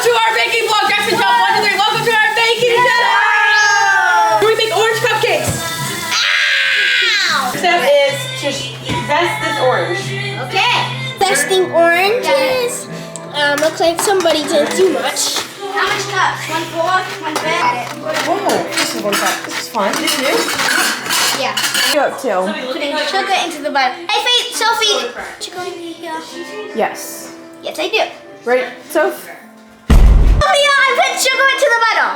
to our baking vlog. Jackson, jump 1, 2, 3. Welcome to our baking channel. We make orange cupcakes. Ow! Step is to zest this orange. Okay. Zesting oranges. Looks like somebody didn't do much. How much cups? 1 full, 1 bit. Whoa, this is 1 cup. This is fun. This is? Yeah. You up too? Putting sugar into the butter. Hey, Faith, Sophie. Sugar in here. Yes. Yes, I do. Right, Soph? Sophia, I put sugar into the butter.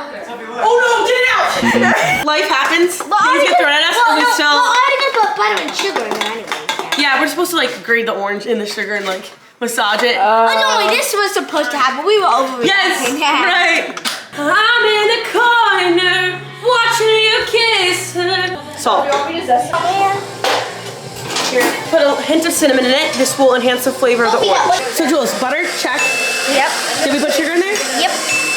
Oh no, get it out! Life happens. Things get thrown at us and we still... Well, I'm gonna put butter and sugar in there anyway. Yeah, we're supposed to like grate the orange in the sugar and like massage it. No, this was supposed to happen. We were over. Yes, right. I'm in the corner watching you kiss her. Salt. You want me to zest it? Here, put a hint of cinnamon in it. This will enhance the flavor of the orange. So Jules, butter, check. Yep. Did we put sugar in there? Yep.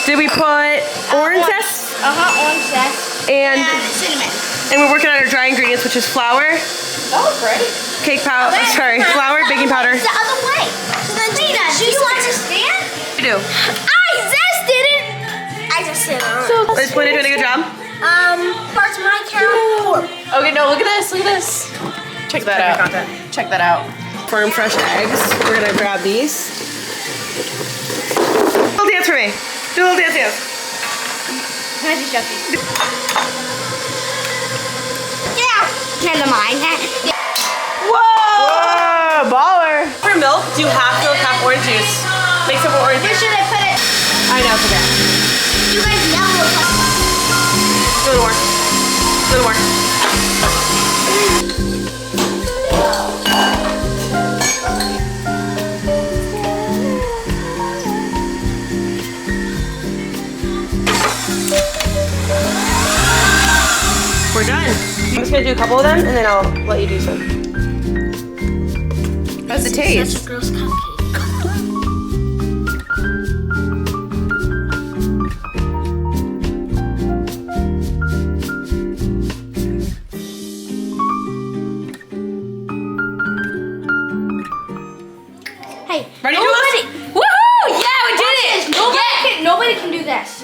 Did we put orange zest? Orange zest. And cinnamon. And we're working on our dry ingredients, which is flour. Oh, great. Cake powder, sorry, flour, baking powder. The other way. So then, Gina, do you understand? I do. I zested it. I zested it. So, is Polina doing a good job? Parts my count. Okay, no, look at this, look at this. Check that out. Check that out. Firm, fresh eggs. We're gonna grab these. Do a little dance for me. Do a little dance. Can I just jump you? Yeah. Never mind. Whoa! Whoa, baller. For milk, do half milk, half orange juice. Make some more orange Where juice. should I put it? I know, it's okay. You guys know. Do a little more. Do a little more. We're done. I'm just gonna do a couple of them and then I'll let you do some. How's it taste? Such a gross cupcake. Hey, Ready, nobody, Jules? Woohoo! Yeah, we did it! nobody can do this.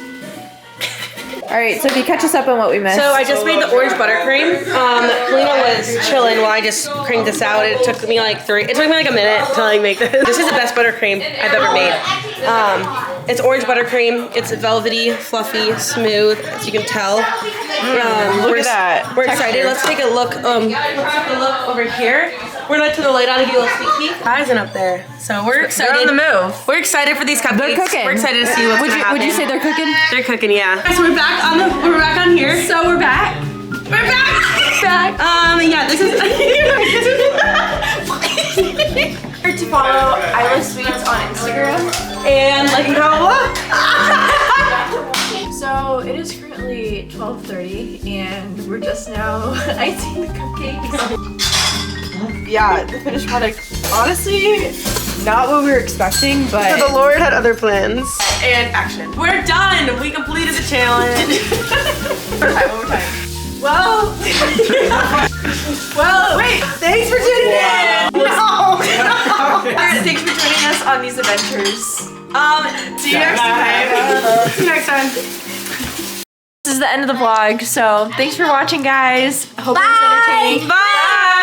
All right, so if you catch us up on what we missed. So I just made the orange buttercream. Polina was chilling while I just cranked this out. It took me like a minute to like make this. This is the best buttercream I've ever made. It's orange buttercream. It's velvety, fluffy, smooth, as you can tell. Look at that. We're excited. Let's take a look. Let's take a look over here. We're gonna turn the light on and give you a little sneak peek. Eyes up there. So we're excited. They're on the move. We're excited for these cupcakes. They're cooking. We're excited to see what's gonna happen. Would you say they're cooking? They're cooking, yeah. So we're back on here. So we're back. We're back. Yeah, this is. To follow Isla Sweets on Instagram. And like and comment below. So it is currently 12:30 and we're just now icing the cupcakes. Yeah, the finished product, honestly, not what we were expecting, but So the Lord had other plans. and action. We're done. We completed the challenge. One more time. Well, Wait, thanks for tuning in. no. Thanks for joining us on these adventures. See you next time. See you next time. This is the end of the vlog, so thanks for watching, guys. I hope it was entertaining. Bye.